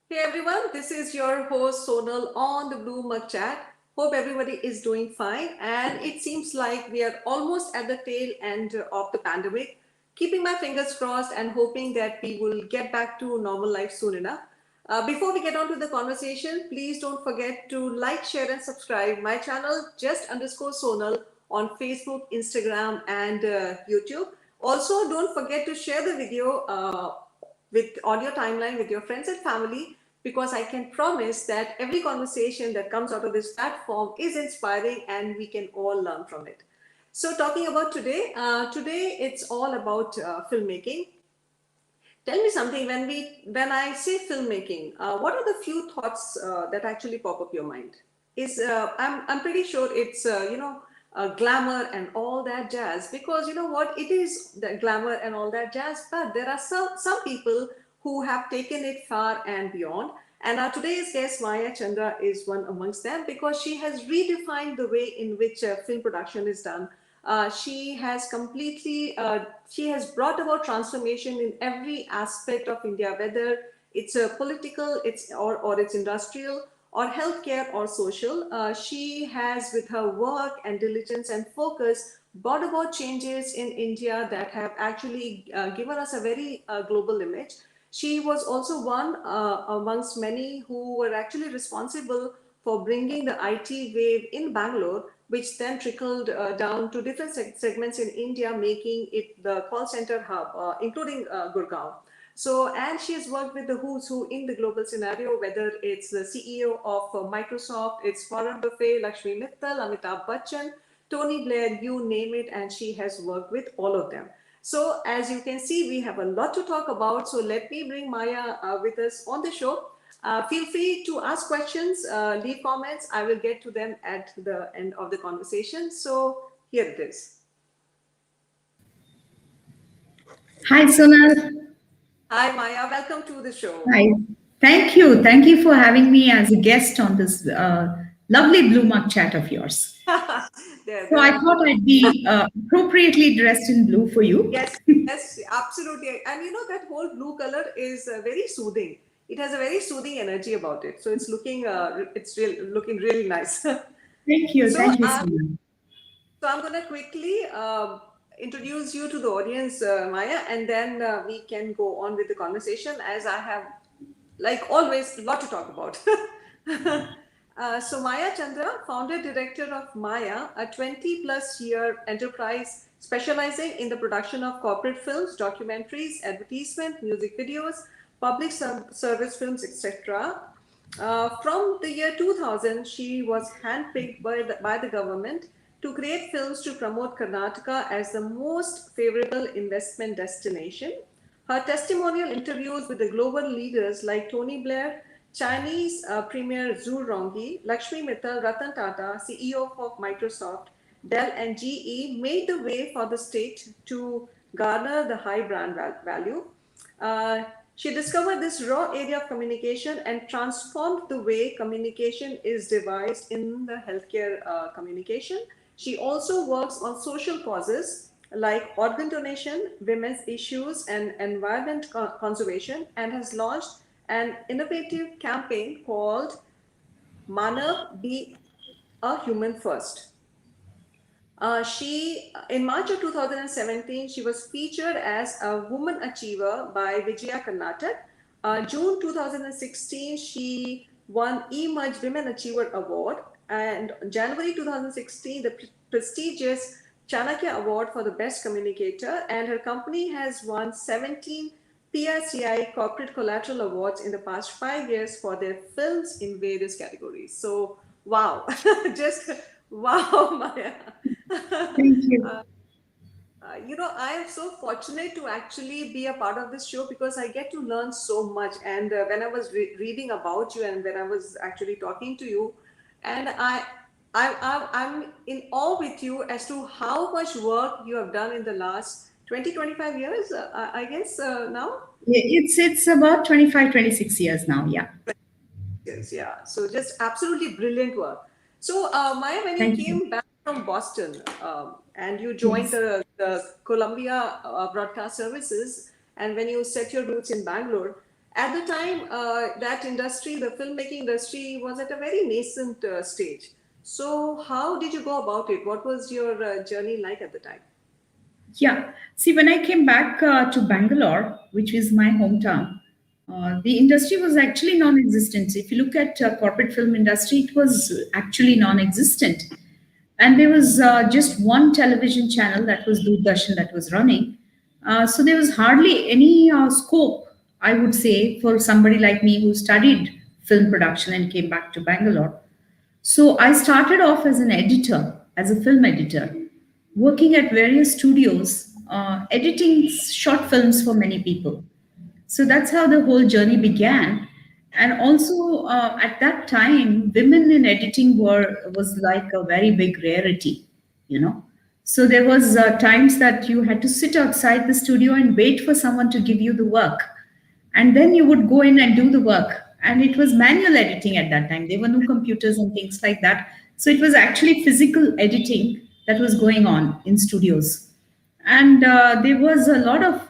Hey everyone, this is your host Sonal on the Blue Mug Chat. Hope everybody is doing fine, and it seems like we are almost at the tail end of the pandemic. Keeping my fingers crossed and hoping that we will get back to normal life soon enough. Before we get on to the conversation, please don't forget to like, share, and subscribe my channel, just underscore Sonal, on Facebook, Instagram, and YouTube. Also, don't forget to share the video with on your timeline with your friends and family, because I can promise that every conversation that comes out of this platform is inspiring and we can all learn from it. So talking about today it's all about filmmaking. Tell me something, when I say filmmaking, what are the few thoughts that actually pop up your mind? I'm pretty sure it's glamour and all that jazz, because you know what, it is the glamour and all that jazz, but there are some people who have taken it far and beyond. And our today's guest Maya Chandra is one amongst them, because she has redefined the way in which film production is done. She has brought about transformation in every aspect of India, whether it's a political, or it's industrial, or healthcare, or social. She has, with her work and diligence and focus, brought about changes in India that have actually given us a very global image. She was also one amongst many who were actually responsible for bringing the IT wave in Bangalore, which then trickled down to different segments in India, making it the call center hub, including Gurgaon. So, and she has worked with the who's who in the global scenario, whether it's the CEO of Microsoft, it's Warren Buffett, Laxmi Mittal, Amitabh Bachchan, Tony Blair, you name it, and she has worked with all of them. So, as you can see, we have a lot to talk about. So, let me bring Maya with us on the show. Feel free to ask questions, leave comments. I will get to them at the end of the conversation. So, here it is. Hi, Sonal. Hi, Maya. Welcome to the show. Hi. Thank you. Thank you for having me as a guest on this lovely blue mug chat of yours. So There I are blue. thought I'd be appropriately dressed in blue for you. Yes, yes, absolutely. And you know, that whole blue color is very soothing. It has a very soothing energy about it. So looking really nice. Thank you. So, Thank you, Sonal. I'm going to quickly introduce you to the audience, Maya, and then we can go on with the conversation, as I have, like always, a lot to talk about. So Maya Chandra, founder director of Maya, a 20 plus year enterprise specializing in the production of corporate films, documentaries, advertisement, music videos, public service films, etc. From the year 2000, she was handpicked by the government to create films to promote Karnataka as the most favorable investment destination. Her testimonial interviews with the global leaders like Tony Blair, Chinese Premier Zhu Rongji, Laxmi Mittal, Ratan Tata, CEO of Microsoft, Dell, and GE made the way for the state to garner the high brand value. Uh, she discovered this raw area of communication and transformed the way communication is devised in the healthcare communication. She also works on social causes like organ donation, women's issues, and environment conservation, and has launched an innovative campaign called Manav Be a Human First. In March of 2017, she was featured as a woman achiever by Vijaya Karnataka. June 2016, she won eMerge Women Achiever Award. And January 2016, the prestigious Chanakya Award for the Best Communicator. And her company has won 17 PRCI Corporate Collateral Awards in the past 5 years for their films in various categories. So, wow, just wow, Maya. Thank you. I am so fortunate to actually be a part of this show, because I get to learn so much. And when I was reading about you, and when I was actually talking to you, and I'm in awe with you as to how much work you have done in the last 20, 25 years, I guess now. It's about 25, 26 years now. Yeah. Yes, yeah. So just absolutely brilliant work. So Maya, when you Thank you. came back from Boston and you joined Yes. the Columbia Broadcast Services, and when you set your roots in Bangalore, At the time, that industry, the filmmaking industry, was at a very nascent stage. So, how did you go about it? What was your journey like at the time? Yeah. See, when I came back to Bangalore, which is my hometown, the industry was actually non-existent. If you look at corporate film industry, it was actually non-existent, and there was just one television channel, that was Doordarshan, that was running. So there was hardly any scope, I would say, for somebody like me who studied film production and came back to Bangalore. So I started off as an editor, as a film editor, working at various studios, editing short films for many people. So that's how the whole journey began. And also at that time, women in editing was like a very big rarity, you know. So there was times that you had to sit outside the studio and wait for someone to give you the work, and then you would go in and do the work, and it was manual editing at that time. There were no computers and things like that, so it was actually physical editing that was going on in studios. And there was a lot of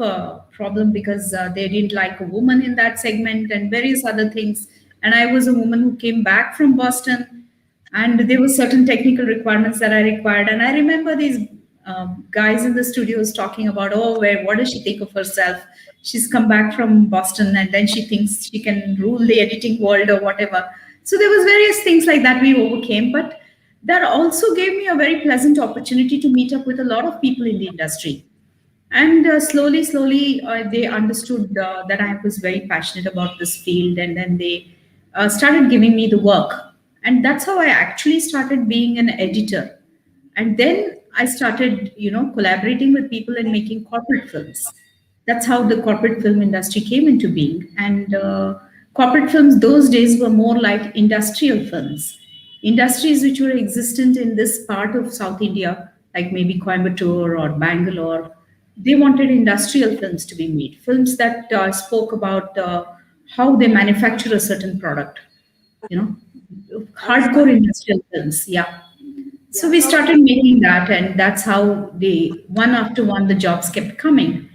problem because they didn't like a woman in that segment and various other things. And I was a woman who came back from Boston, and there were certain technical requirements that I required. And I remember these guys in the studios talking about, oh, where what does she think of herself? She's come back from Boston, and then she thinks she can rule the editing world or whatever. So there was various things like that we overcame, but that also gave me a very pleasant opportunity to meet up with a lot of people in the industry. And slowly, they understood that I was very passionate about this field, and then they started giving me the work. And that's how I actually started being an editor. And then I started, collaborating with people and making corporate films. That's how the corporate film industry came into being. And corporate films those days were more like industrial films, industries which were existent in this part of South India, like maybe Coimbatore or Bangalore. They wanted industrial films to be made, films that spoke about how they manufacture a certain product, you know, That's hardcore fun. industrial films. Yeah. So Yeah, we how started making that, and that's how they one after one the jobs kept coming.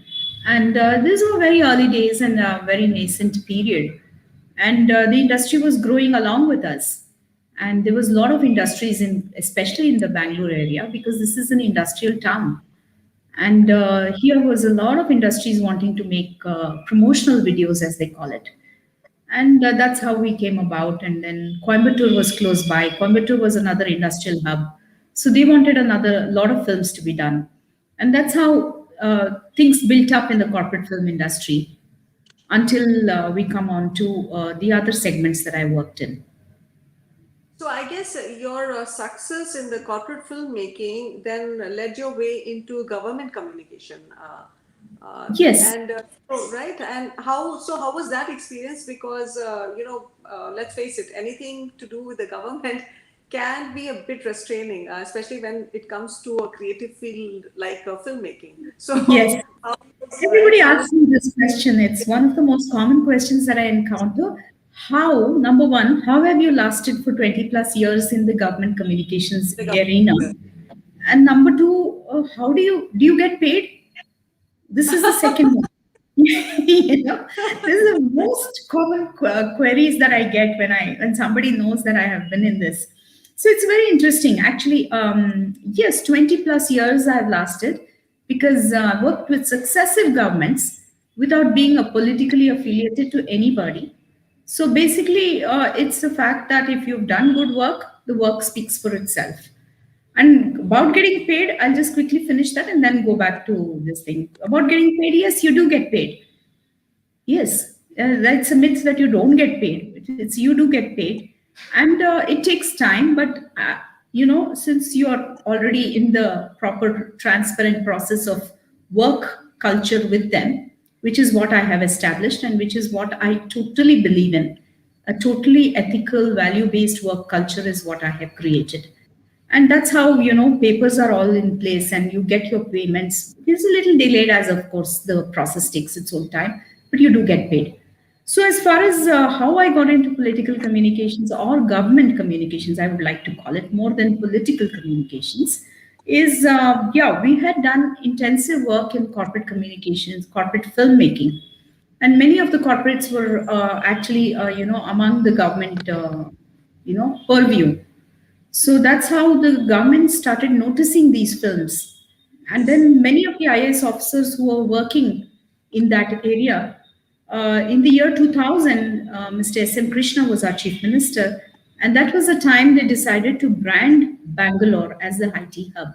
And these were very early days and a very nascent period, and the industry was growing along with us. And there was a lot of industries in, especially in the Bangalore area, because this is an industrial town. And here was a lot of industries wanting to make promotional videos, as they call it. And that's how we came about. And then Coimbatore was close by. Coimbatore was another industrial hub, so they wanted another lot of films to be done. And that's how things built up in the corporate film industry until we come on to the other segments that I worked in. So I guess your success in the corporate filmmaking then led your way into government communication, Yes. and right. And how was that experience? Because let's face it, anything to do with the government can be a bit restraining, especially when it comes to a creative field like filmmaking. So Yes. how was, right? Everybody How was asks me this question. It's one of the most common questions that I encounter. How, number one, how have you lasted for 20 plus years in the government communications the arena? government? And number two, how do you get paid? This is the second one. This is the most common queries that I get when somebody knows that I have been in this. So it's very interesting, actually. Yes, 20 plus years I've lasted because I've worked with successive governments without being a politically affiliated to anybody. So basically, it's the fact that if you've done good work, the work speaks for itself. And about getting paid, I'll just quickly finish that and then go back to this thing. About getting paid, yes, you do get paid. Yes, that's a myth that you don't get paid. It's you do get paid, and it takes time. But since you are already in the proper transparent process of work culture with them, which is what I have established and which is what I totally believe in, a totally ethical, value-based work culture is what I have created. And that's how papers are all in place and you get your payments. It's a little delayed, as of course the process takes its own time, but you do get paid. So as far as how I got into political communications or government communications, I would like to call it, more than political communications, is yeah, we had done intensive work in corporate communications, corporate filmmaking. and many of the corporates were actually among the government purview. So that's how the government started noticing these films. And then many of the IAS officers who were working in that area, in the year 2000, Mr. S.M. Krishna was our chief minister. And that was the time they decided to brand Bangalore as the IT hub.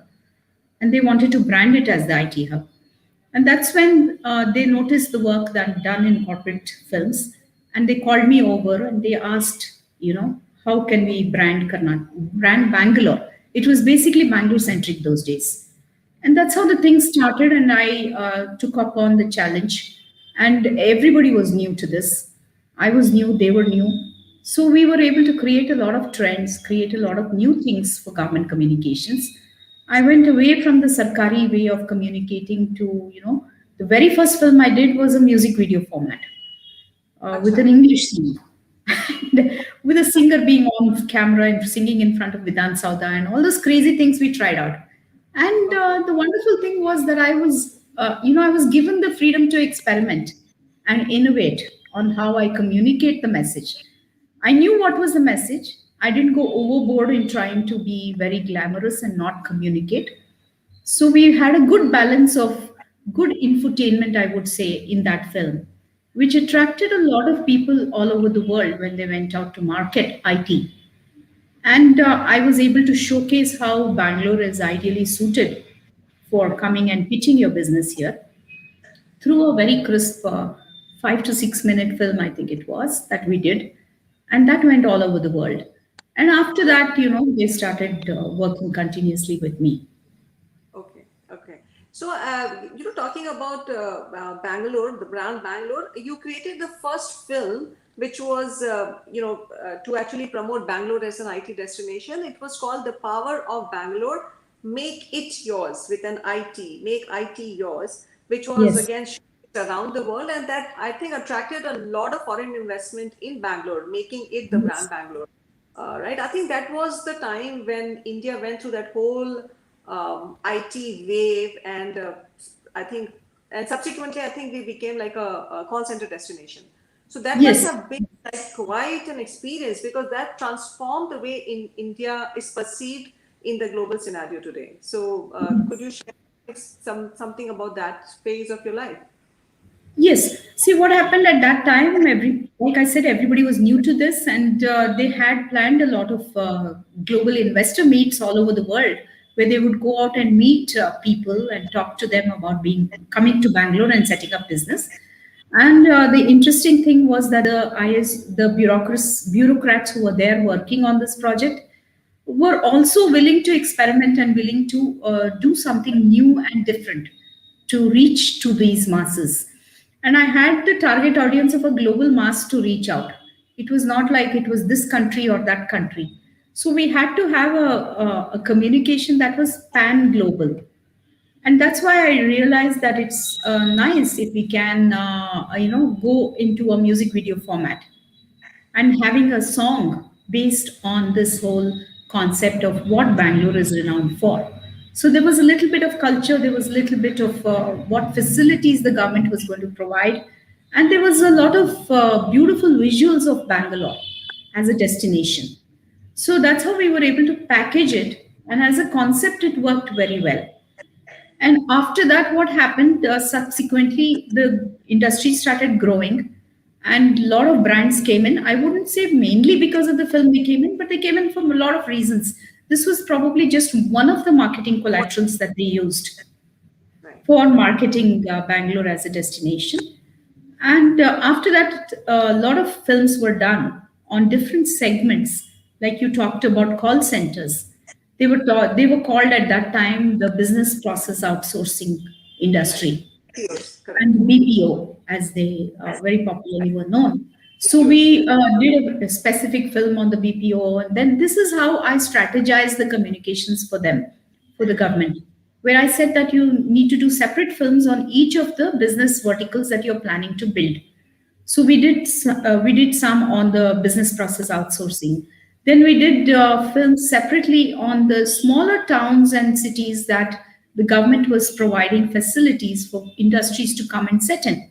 And they wanted to brand it as the IT hub. And that's when they noticed the work that done in corporate films, and they called me over and they asked, how can we brand Bangalore? It was basically Bangalore centric those days, and that's how the thing started. And I took up on the challenge, and everybody was new to this. I was new, they were new, so we were able to create a lot of trends, create a lot of new things for government communications. I went away from the Sarkari way of communicating to, the very first film I did was a music video format with an Acha. English scene, and with a singer being on camera and singing in front of Vidhan Sauda and all those crazy things we tried out. And Okay. the wonderful thing was that I was given the freedom to experiment and innovate on how I communicate the message. I knew what was the message. I didn't go overboard in trying to be very glamorous and not communicate. So we had a good balance of good infotainment, I would say, in that film, which attracted a lot of people all over the world when they went out to market IT. And I was able to showcase how Bangalore is ideally suited for coming and pitching your business here through a very crisp 5 to 6 minute film, I think it was, that we did. And that went all over the world. And after that, they started working continuously with me. Okay, okay. So, talking about Bangalore, the brand Bangalore, you created the first film which was, to actually promote Bangalore as an IT destination. It was called The Power of Bangalore, Make It Yours with an IT, Make IT Yours, which was Yes. again showcased around the world. And that I think attracted a lot of foreign investment in Bangalore, making it the brand Yes. Bangalore. Right. I think that was the time when India went through that whole IT wave, and I think, and subsequently, I think we became like a call center destination. So that must Yes. have been like quite an experience, because that transformed the way in India is perceived in the global scenario today. So could you share something about that phase of your life? Yes. See what happened at that time. Like I said, everybody was new to this, and they had planned a lot of global investor meets all over the world, where they would go out and meet people and talk to them about being coming to Bangalore and setting up business. And the interesting thing was that the bureaucrats who were there working on this project were also willing to experiment and willing to do something new and different to reach to these masses. And I had the target audience of a global mass to reach out. It was not like it was this country or that country. So we had to have a communication that was pan global. And that's why I realized that it's nice if we can, go into a music video format and having a song based on this whole concept of what Bangalore is renowned for. So there was a little bit of culture, there was a little bit of what facilities the government was going to provide, and there was a lot of beautiful visuals of Bangalore as a destination. So that's how we were able to package it, and as a concept, it worked very well. And after that, what happened subsequently, the industry started growing and a lot of brands came in. I wouldn't say mainly because of the film they came in, but they came in for a lot of reasons. This was probably just one of the marketing What? collaterals that they used Right. for marketing Bangalore as a destination. And after that, a lot of films were done on different segments, like you talked about call centers. They were called at that time the business process outsourcing Right. industry, Yes, correct. and BPO, as they very popularly were known. So Yes, we correct. did a specific film on the BPO, and then this is how I strategized the communications for them, for the government, where I said that you need to do separate films on each of the business verticals that you're planning to build. So we did some on the business process outsourcing. Then we did films separately on the smaller towns and cities that the government was providing facilities for industries to come and set in.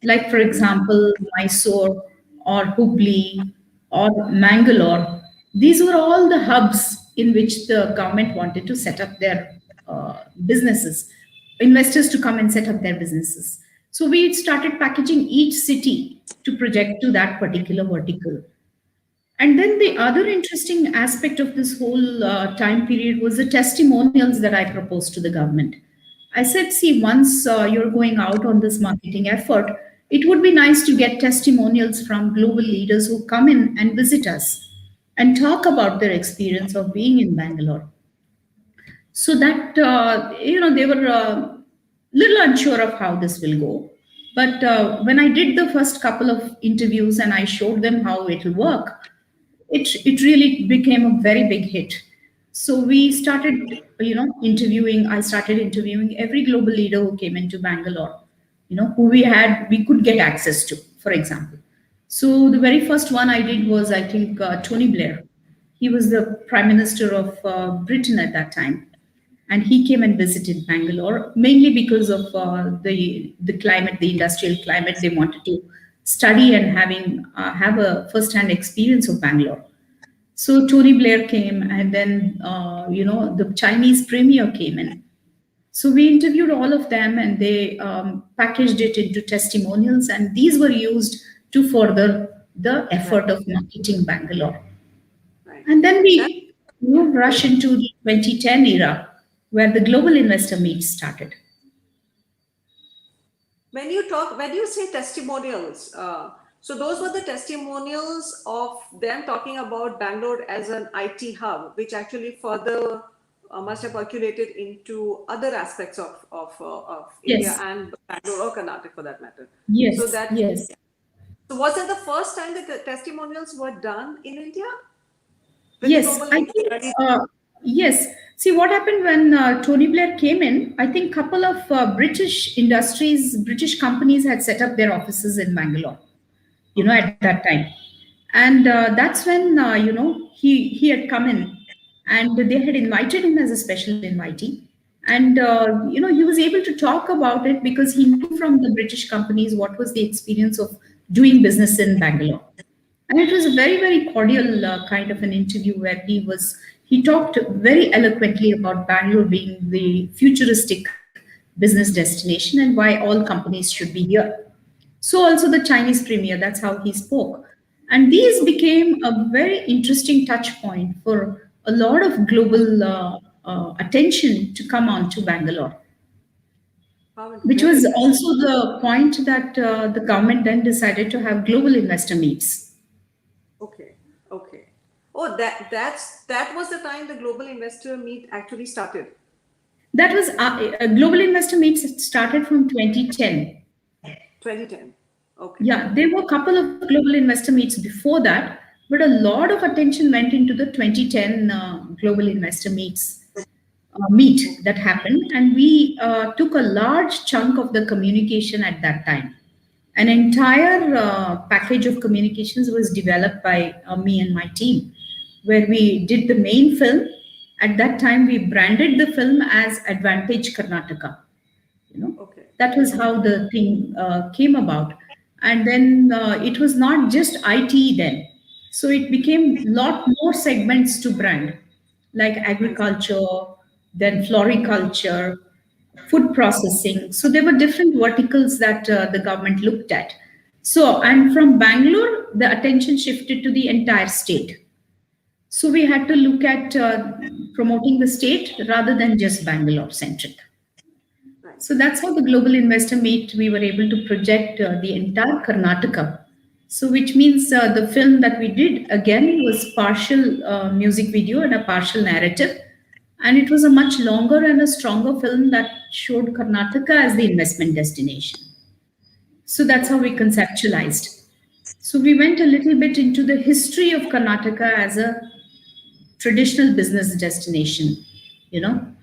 like, for example, Mysore or Hubli or Mangalore. These were all the hubs in which the government wanted to set up their businesses, investors to come and set up their businesses. So we started packaging each city to project to that particular vertical. And then the other interesting aspect of this whole time period was the testimonials that I proposed to the government. I said, see, once you're going out on this marketing effort, it would be nice to get testimonials from global leaders who come in and visit us and talk about their experience of being in Bangalore. So that, they were little unsure of how this will go. But when I did the first couple of interviews and I showed them how it will work, it really became a very big hit. So we started, interviewing. I started interviewing every global leader who came into Bangalore, who we could get access to, for example. So the very first one I did was, I think, Tony Blair. He was the prime minister of Britain at that time, and he came and visited Bangalore mainly because of the climate, the industrial climate. They wanted to study and have a first-hand experience of Bangalore. So Tony Blair came, and then the Chinese premier came in. So we interviewed all of them, and they packaged it into testimonials, and these were used to further the Right. effort of marketing Bangalore. Right. And then That we rush into the 2010 era, where the global investor meet started. when you say testimonials, so those were the testimonials of them talking about Bangalore as an IT hub, which actually further must have percolated into other aspects of India Yes, and Bangalore or Karnataka for that matter. So yes, that yes. so was it the first time that the testimonials were done in India with the Yes, global I leaders? think yes. See what happened when Tony Blair came in. I think couple of British industries, British companies had set up their offices in Bangalore. Okay. At that time, and that's when he had come in, and they had invited him as a special invitee, and he was able to talk about it because he knew from the British companies what was the experience of doing business in Bangalore. And it was a very, very cordial kind of an interview where he talked very eloquently about Bangalore being the futuristic business destination and why all companies should be here. So also the Chinese premier, that's how he spoke. And these became a very interesting touch point for a lot of global attention to come on to Bangalore, which Very was interesting. also the point that the government then decided to have global investor meets. Okay. Okay. Oh, that was the time the global investor meet actually started. That was global investor meets started from 2010. 2010. Okay. Yeah, there were a couple of global investor meets before that, but a lot of attention went into the 2010 global investor meet that happened, and we took a large chunk of the communication at that time. An entire package of communications was developed by me and my team, where we did the main film. At that time, we branded the film as Advantage Karnataka. you know Okay. that was how the thing came about. And then it was not just IT then, so it became lot more segments to brand, like I see. agriculture, then floriculture, food processing. So there were different verticals that the government looked at. So, and from Bangalore the attention shifted to the entire state. So we had to look at promoting the state rather than just Bangalore centric. Right. So that's how the global investor meet, we were able to project the entire Karnataka. So which means the film that we did again was partial music video and a partial narrative. And it was a much longer and a stronger film that showed Karnataka as the investment destination. So that's how we Okay. conceptualized. So we went a little bit into the history of Karnataka as a traditional business destination.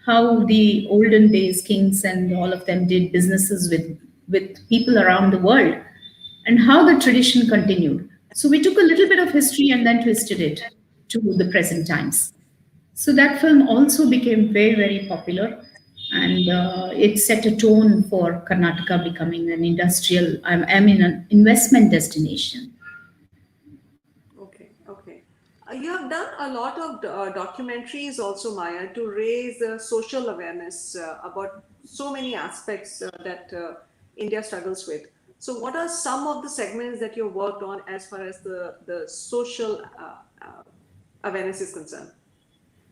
How the olden days kings and all of them did businesses with people around the world, and how the tradition continued. So we took a little bit of history and then twisted it to the present times. So that film also became very, very popular. and it set a tone for Karnataka becoming an industrial, I mean, an investment destination. Okay, okay. You have done a lot of documentaries also, Maya, to raise social awareness about so many aspects that India struggles with. So, what are some of the segments that you worked on as far as the social awareness is concerned?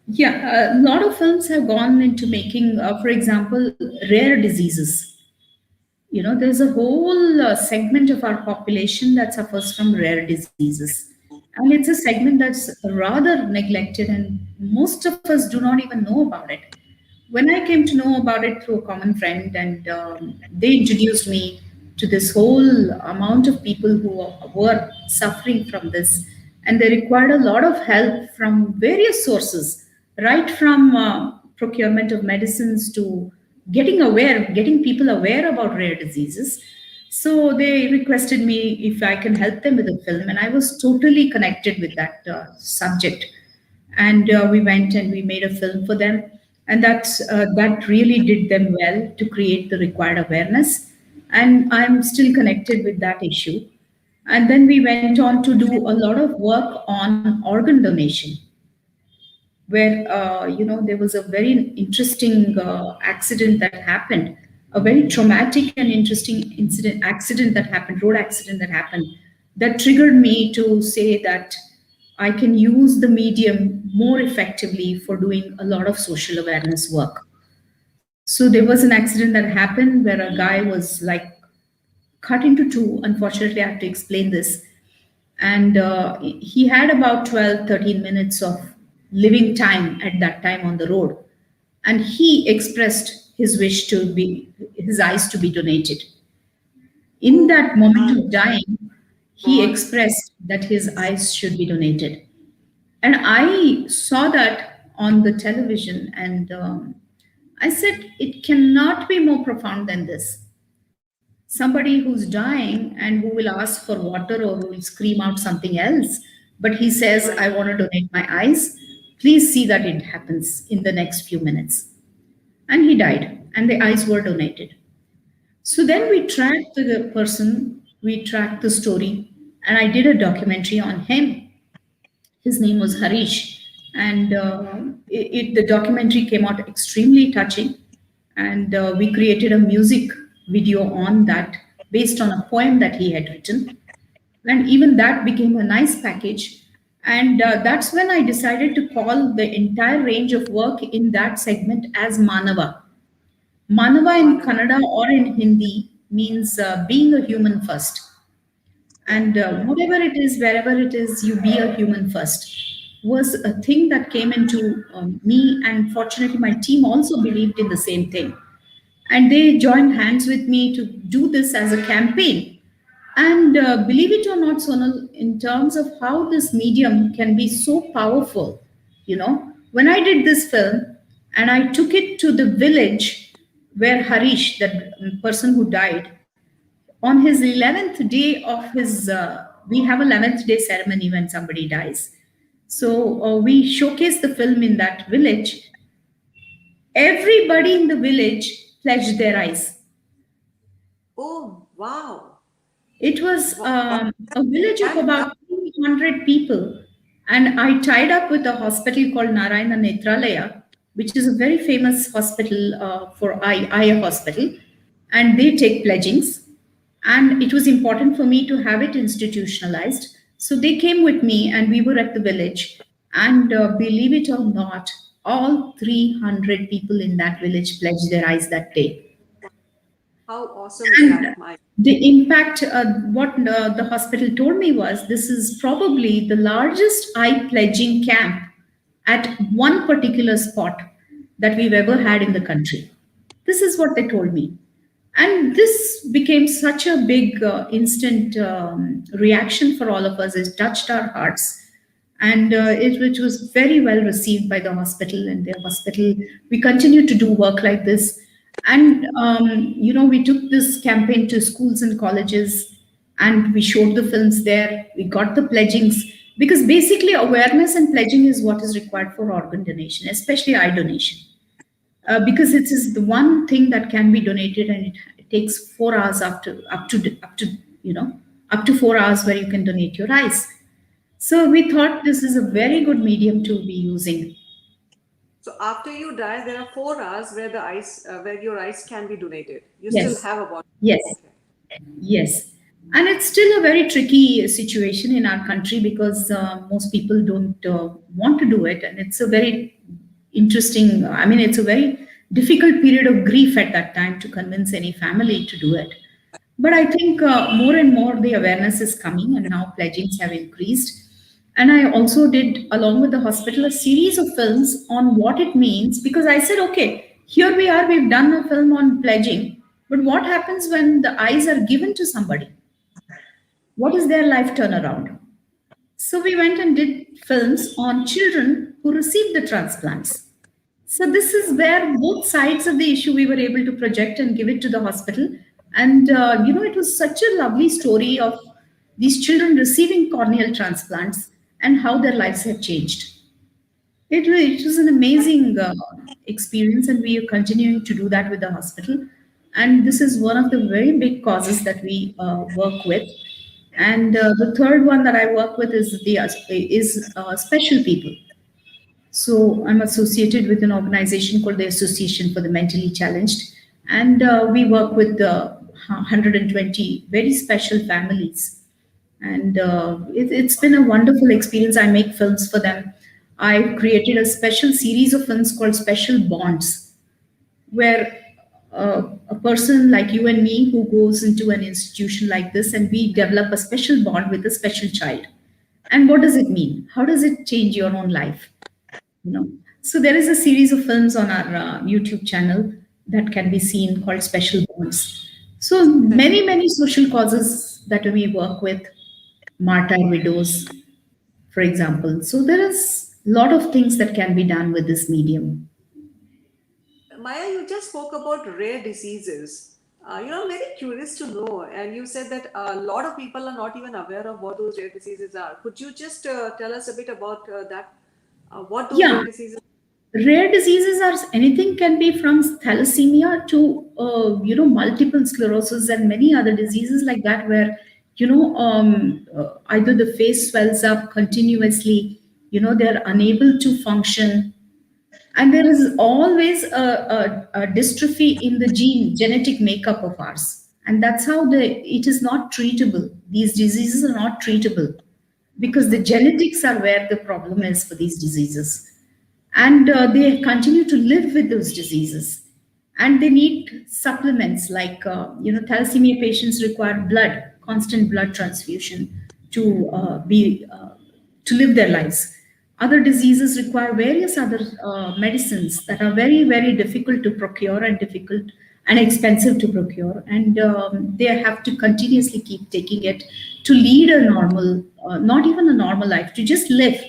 Yeah, a lot of films have gone into making, for example, rare diseases. There's a whole segment of our population that suffers from rare diseases. And it's a segment that's rather neglected, and most of us do not even know about it. When I came to know about it through a common friend, and they introduced me to this whole amount of people who were suffering from this, and they required a lot of help from various sources, right from procurement of medicines to getting people aware about rare diseases. So they requested me if I can help them with a film, and I was totally connected with that subject. And we went and we made a film for them, and that really did them well to create the required awareness. And I'm still connected with that issue. And then we went on to do a lot of work on organ donation, where there was a very interesting accident that happened, a very traumatic and interesting accident that happened, road accident that happened, that triggered me to say that I can use the medium more effectively for doing a lot of social awareness work. So there was an accident that happened where a guy was like cut into two. Unfortunately, I have to explain this. And he had about 12, 13 minutes of living time at that time on the road. And he expressed his wish to be his eyes to be donated. In Oh that moment my of dying, he God. expressed that his eyes should be donated. And I saw that on the television, and I said, it cannot be more profound than this. Somebody who's dying and who will ask for water or who will scream out something else, but he says, I Right, want to donate my eyes. Please see that it happens in the next few minutes. And he died, and the eyes were donated. So then we right. tracked the person, we tracked the story, and I did a documentary on him. His name was Harish, and the documentary came out extremely touching. And we created a music video on that based on a poem that he had written, and even that became a nice package. And that's when I decided to call the entire range of work in that segment as Manava. Manava in Manava. Kannada or in Hindi means being a human first. Yeah, And yeah. whatever it is, wherever it is, you be a human first was a thing that came into me. And fortunately, my team also believed in the same thing. And they joined hands with me to do this as a campaign. And believe it or not, Sonal, in terms of how this medium can be so powerful, when I did this film and I took it to the village where Harish, that person who died, on his 11th day of his, we have a 11th day ceremony when somebody dies. So we showcase the film in that village. Everybody in the village pledged their eyes. Oh, wow. It was Wow. a village of That, about 200 people. And I tied up with a hospital called Narayana Netralaya, which is a very famous hospital for eye hospital. And they take pledgings. And it was important for me to have it institutionalized. So they came with me, and we were at the village. And believe it or not, all 300 people in that village pledged their eyes that day. how awesome is And that, Mike? the impact, what the hospital told me was this is probably the largest eye pledging camp at one particular spot that we've ever had in the country. This is what they told me. And this became such a big instant reaction for all of us. It touched our hearts. And which was very well received by the hospital. And the hospital, we continue to do work like this. And we took this campaign to schools and colleges, and we showed the films there. We got the pledgings, because basically awareness and pledging is what is required for organ donation, especially eye donation. because it is the one thing that can be donated, and it takes 4 hours up to up to 4 hours where you can donate your eyes. So we thought this is a very good medium to be using. So after you die, there are 4 hours where where your eyes can be donated. You still Yes, have a bond. yes, Okay. yes. And it's still a very tricky situation in our country because most people don't want to do it. And it's a very interesting, I mean, it's a very difficult period of grief at that time to convince any family to do it. But I think more and more the awareness is coming, and now pledgings have increased. And I also did, along with the hospital, a series of films on what it means because I said, okay, here we are, we've done a film on pledging, but what happens when the eyes are given to somebody? What is their life turnaround? So we went and did films on children who received the transplants. So this is where both sides of the issue we were able to project and give it to the hospital. And it was such a lovely story of these children receiving corneal transplants and how their lives have changed. It was an amazing experience, and we are continuing to do that with the hospital. And this is one of the very big causes that we work with. And the third one that I work with is special people. So I'm associated with an organization called the Association for the Mentally Challenged, and we work with 120 very special families. And it's been a wonderful experience. I make films for them. I created a special series of films called Special Bonds, where a person like you and me who goes into an institution like this and we develop a special bond with a special child. And what does it mean? How does it change your own life? you know so there is a series of films on our YouTube channel that can be seen called Special Bonds. So many social causes that we work with, martyr widows, for example. So there is a lot of things that can be done with this medium. Maya, you just spoke about rare diseases. I'm very curious to know, and you said that a lot of people are not even aware of what those rare diseases are. Could you just tell us a bit about that? What those Yeah, rare diseases? rare diseases are anything, can be from thalassemia to multiple sclerosis and many other diseases like that, where either the face swells up continuously, they're unable to function, and there is always a dystrophy in the genetic makeup of ours, and that's how it is not treatable. These diseases are not treatable because the genetics are where the problem is for these diseases, and they continue to live with those diseases, and they need supplements like thalassemia patients require constant blood transfusion to be to live their lives. Other diseases require various other medicines that are very very difficult to procure and difficult and expensive to procure, and they have to continuously keep taking it to lead a normal, not even a normal life, to just live.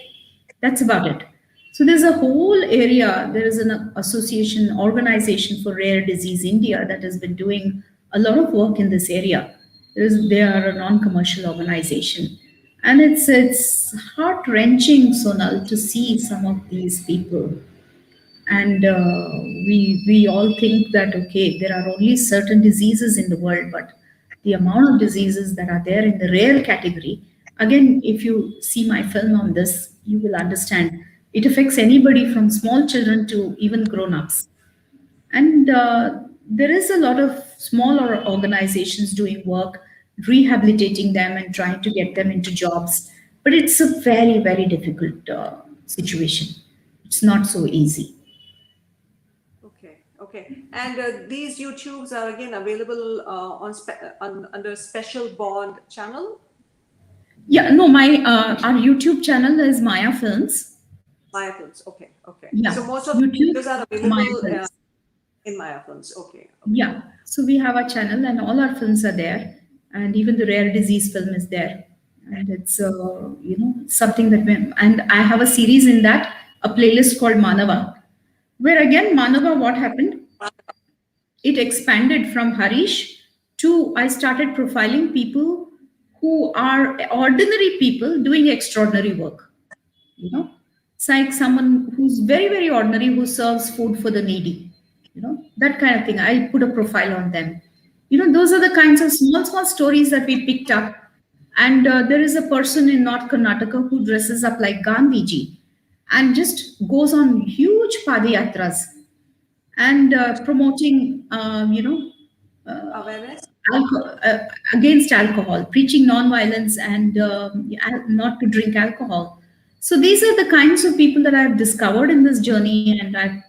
That's about it. So there's a whole area. There is an association, organization for rare disease India that has been doing a lot of work in this area. They are a non-commercial organization, and it's heart wrenching, Sonal, to see some of these people. And we all think that okay, there are only certain diseases in the world, but the amount of diseases that are there in the rare category, again, if you see my film on this, you will understand it affects anybody from small children to even grown-ups. And there is a lot of smaller organizations doing work rehabilitating them and trying to get them into jobs, but it's a very very difficult situation. It's not so easy. Okay, okay. And these YouTubes are again available under Special Bond channel. Yeah, no, my our YouTube channel is Maya Films. Maya Films. Okay, okay. Yeah, So most of the YouTube videos are Maya available Films. in Maya Films. Okay, okay. Yeah, so we have a channel, and all our films are there, and even the rare disease film is there, and it's something that and I have a series in that, a playlist called Manava, where again Manava, what happened? It expanded from Harish to I started profiling people who are ordinary people doing extraordinary work. you know it's like someone who's very very ordinary, who serves food for the needy. that kind of thing. I put a profile on them. Those are the kinds of small small stories that we picked up. And there is a person in North Karnataka who dresses up like Gandhiji and just goes on huge padayatras and promoting Awareness. against alcohol, preaching non-violence and not to drink alcohol. So these are the kinds of people that I've discovered in this journey, and I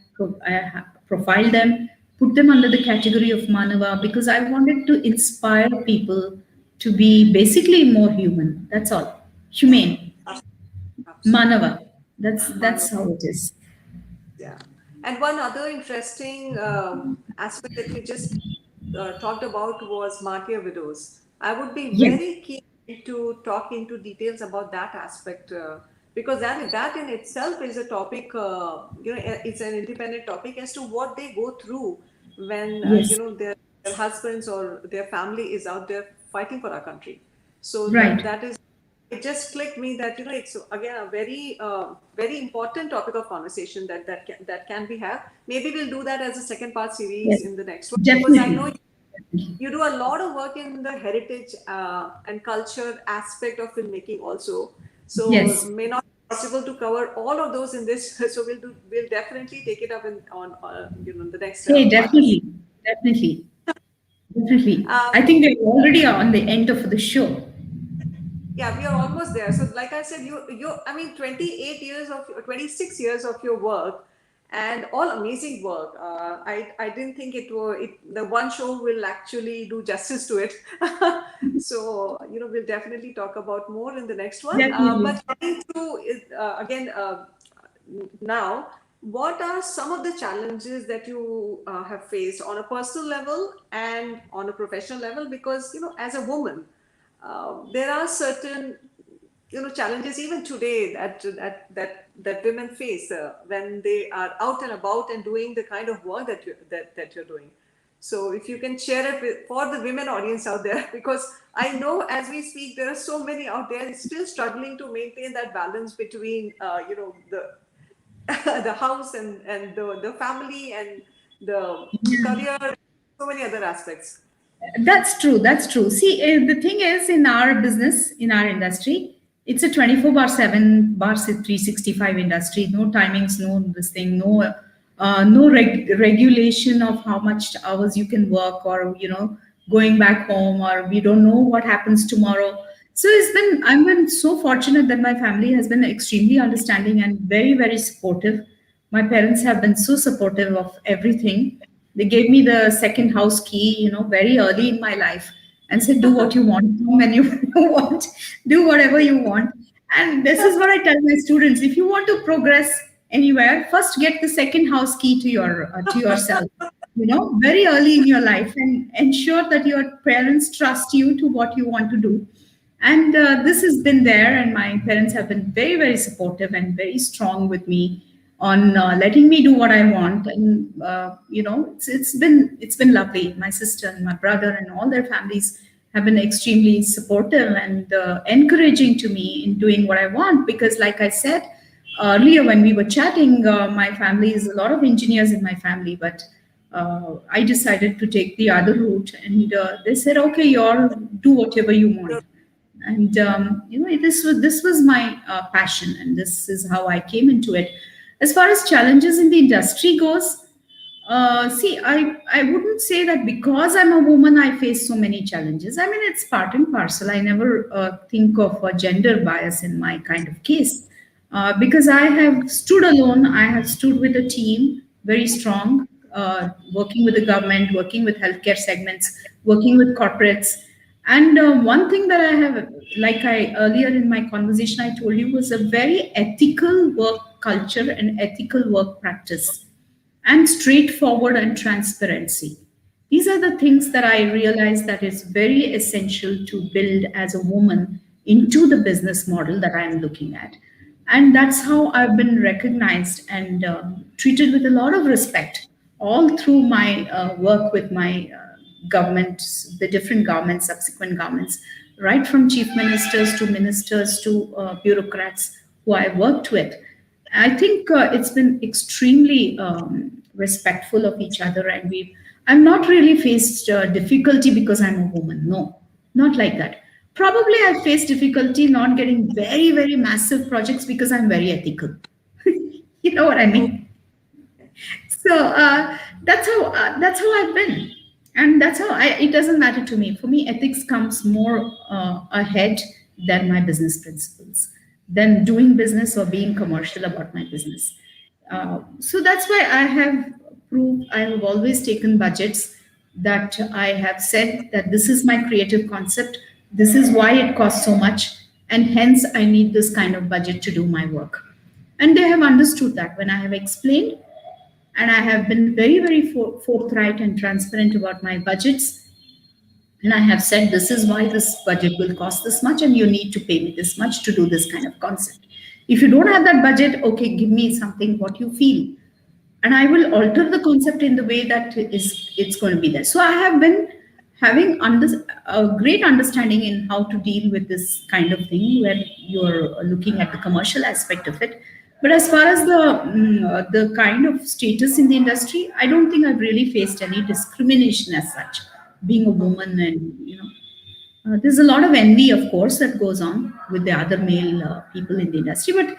have profiled them, put them under the category of Manava because I wanted to inspire people to be basically more human. That's all, humane, Absolutely. Manava. That's how it is. Yeah. And one other interesting aspect that you just talked about was martyr widows. I would be Yes, very keen to talk into details about that aspect because that in itself is a topic. It's an independent topic as to what they go through when yes, their husbands or their family is out there fighting for our country. So right. that is, it just clicked me that it's again a very very important topic of conversation that can be had. Maybe we'll do that as a second part series Yes, in the next one because I know definitely. you do a lot of work in the heritage and culture aspect of filmmaking also. So Yes. may not be possible to cover all of those in this. So we'll definitely take it up on the next Hey, part. definitely, definitely, definitely. Um, I think we're already on the end of the show. yeah, we are almost there. So like I said, I mean 28 years of 26 years of your work and all amazing work. I didn't think the one show will actually do justice to it. So we'll definitely talk about more in the next one. Definitely. But coming to again now, what are some of the challenges that you have faced on a personal level and on a professional level? Because as a woman, there are certain challenges even today that women face when they are out and about and doing the kind of work that you're doing. So if you can share it for the women audience out there, because I know as we speak there are so many out there still struggling to maintain that balance between the the house and the family and the career, so many other aspects. That's true. That's true. See, the thing is, in our business, in our industry, it's a 24 bar 7 bar 365 industry. No timings, no this thing, no regulation of how much hours you can work, or going back home, or we don't know what happens tomorrow. So I've been so fortunate that my family has been extremely understanding and very, very supportive. My parents have been so supportive of everything. They gave me the second house key, very early in my life, and said, "Do what you want, come when you want, do whatever you want." And this is what I tell my students: if you want to progress anywhere, first get the second house key to yourself. Very early in your life, and ensure that your parents trust you to what you want to do. And this has been there, and my parents have been very, very supportive and very strong with me on letting me do what I want. And it's been lovely. My sister and my brother and all their families have been extremely supportive and encouraging to me in doing what I want. Because, like I said earlier when we were chatting, my family is a lot of engineers in my family, but I decided to take the other route, and they said, "Okay, you do whatever you want." And this was my passion, and this is how I came into it. As far as challenges in the industry goes, see, I wouldn't say that because I'm a woman I face so many challenges. I mean, it's part and parcel. I never think of a gender bias in my kind of case, because I have stood alone. I have stood with a team, very strong, working with the government, working with healthcare segments, working with corporates. And one thing that I have, like I earlier in my conversation, I told you, was a very ethical work culture and ethical work practice, and straightforward and transparency. These are the things that I realize that is very essential to build as a woman into the business model that I'm looking at. And that's how I've been recognized and treated with a lot of respect all through my work with my governments, the different governments, subsequent governments, right from chief ministers to bureaucrats who I worked with. I think it's been extremely respectful of each other, and I'm not really faced difficulty because I'm a woman. No, not like that. Probably I faced difficulty not getting very, very massive projects because I'm very ethical. You know what I Oh, mean? So that's how I've been, and that's how I. It doesn't matter to me. For me, ethics comes more ahead than my business principles, than doing business or being commercial about my business. So that's why I have proved. I have always taken budgets that I have said that this is my creative concept. This is why it costs so much, and hence I need this kind of budget to do my work. And they have understood that when I have explained, and I have been very, very forthright and transparent about my budgets. And I have said, this is why this budget will cost this much, and you need to pay me this much to do this kind of concept. If you don't have that budget, okay, give me something what you feel, and I will alter the concept in the way that it's going to be there. So I have been having a great understanding in how to deal with this kind of thing where you're looking at the commercial aspect of it. But as far as the kind of status in the industry, I don't think I've really faced any discrimination as such, being a woman, and there's a lot of envy, of course, that goes on with the other male people in the industry. But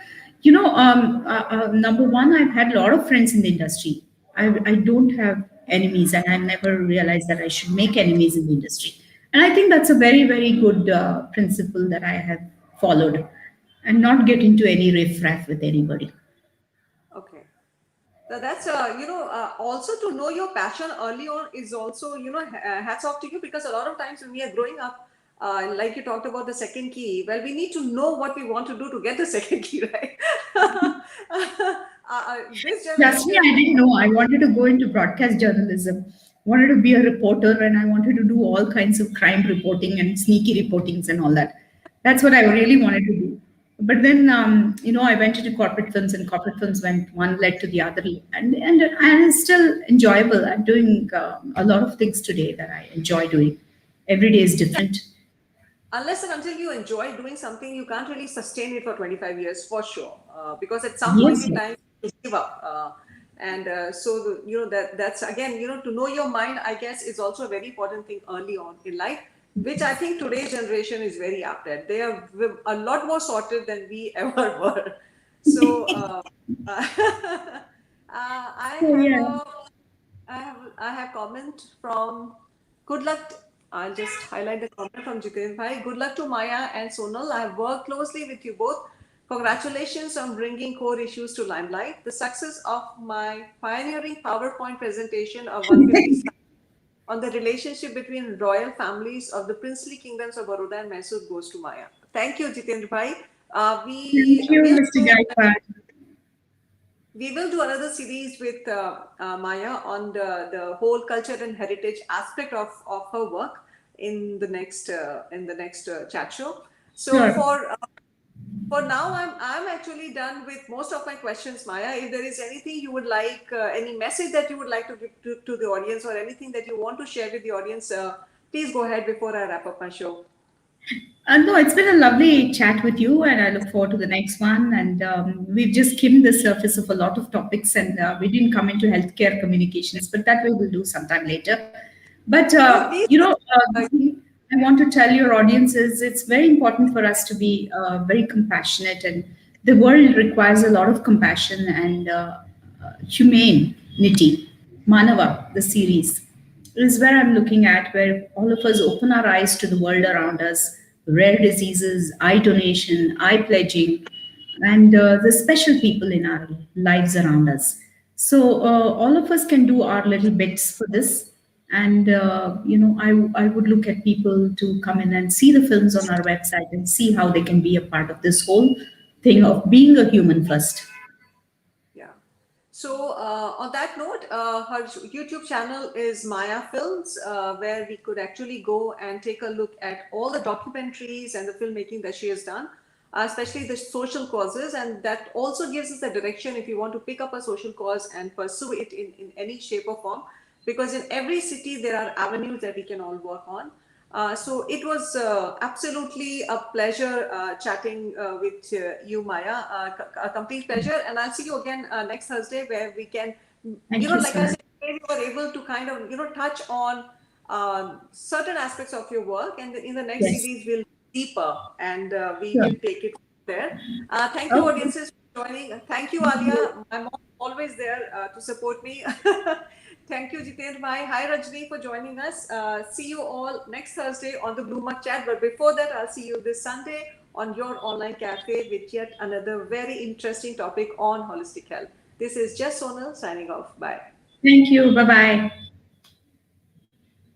number one, I've had a lot of friends in the industry. I don't have enemies, and I never realized that I should make enemies in the industry. And I think that's a very, very good principle that I have followed, and not get into any riff-raff with anybody. okay. That's also to know your passion early on is also, hats off to you, because a lot of times when we are growing up, like you talked about the second key, well, we need to know what we want to do to get the second key, right? This Trust me, generation, I didn't know. I wanted to go into broadcast journalism, wanted to be a reporter, and I wanted to do all kinds of crime reporting and sneaky reportings and all that. That's what I really wanted to do. But then, I went into corporate films, and corporate films went one led to the other, and it's still enjoyable. I'm doing a lot of things today that I enjoy doing. Every day is different. unless and until you enjoy doing something, you can't really sustain it for 25 years for sure. Because at some point Yes, in yes. time, you give up. And so, that's again, to know your mind, I guess, is also a very important thing early on in life, which I think today's generation is very apt at. They are a lot more sorted than we ever were. So, I So have yeah, a I have comment from good luck. I'll just highlight the comment from Jiten Bhai. Good luck to Maya and Sonal. I have worked closely with you both. Congratulations on bringing core issues to limelight. The success of my pioneering PowerPoint presentation of 150 slides on the relationship between royal families of the princely kingdoms of Baroda and Mysore goes to Maya. Thank you, Jitendra Bhai. thank We you, will Mr. do Gaikwad. another series with Maya on the whole culture and heritage aspect of her work in the next chat show. So Sure. for now, I'm actually done with most of my questions, Maya. If there is anything you would like, any message that you would like to give to the audience, or anything that you want to share with the audience, please go ahead before I wrap up my show. No, it's been a lovely chat with you, and I look forward to the next one. And we've just skimmed the surface of a lot of topics, and we didn't come into healthcare communications, but that way we'll do sometime later. But No, please. the Uh, thing I want to tell your audience is it's very important for us to be very compassionate, and the world requires a lot of compassion and humanity. Manava, the series, is where I'm looking at, where all of us open our eyes to the world around us, rare diseases, eye donation, eye pledging, and the special people in our lives around us. So all of us can do our little bits for this. And I would look at people to come in and see the films on our website and see how they can be a part of this whole thing of being a human first. Yeah. So on that note, her YouTube channel is Maya Films, where we could actually go and take a look at all the documentaries and the filmmaking that she has done, especially the social causes, and that also gives us the direction if you want to pick up a social cause and pursue it in any shape or form, because in every city there are avenues that we can all work on. So it was absolutely a pleasure chatting with you, Maya. A complete pleasure, and I'll see you again next Thursday, where we can Thank you know, you like so I much. said, you were able to kind of, you know, touch on certain aspects of your work, and in the next Yes. series we'll deeper, and we Sure. will take it from there. Thank you, Okay. audiences, for joining. Thank you, Alia. My mom always there to support me. Thank you, Jitendra Bhai. Hi, Rajni, for joining us. See you all next Thursday on the Blue Mug Chat. But before that, I'll see you this Sunday on your online cafe with yet another very interesting topic on holistic health. This is Jess Sonal signing off. Bye. Thank you. Bye bye.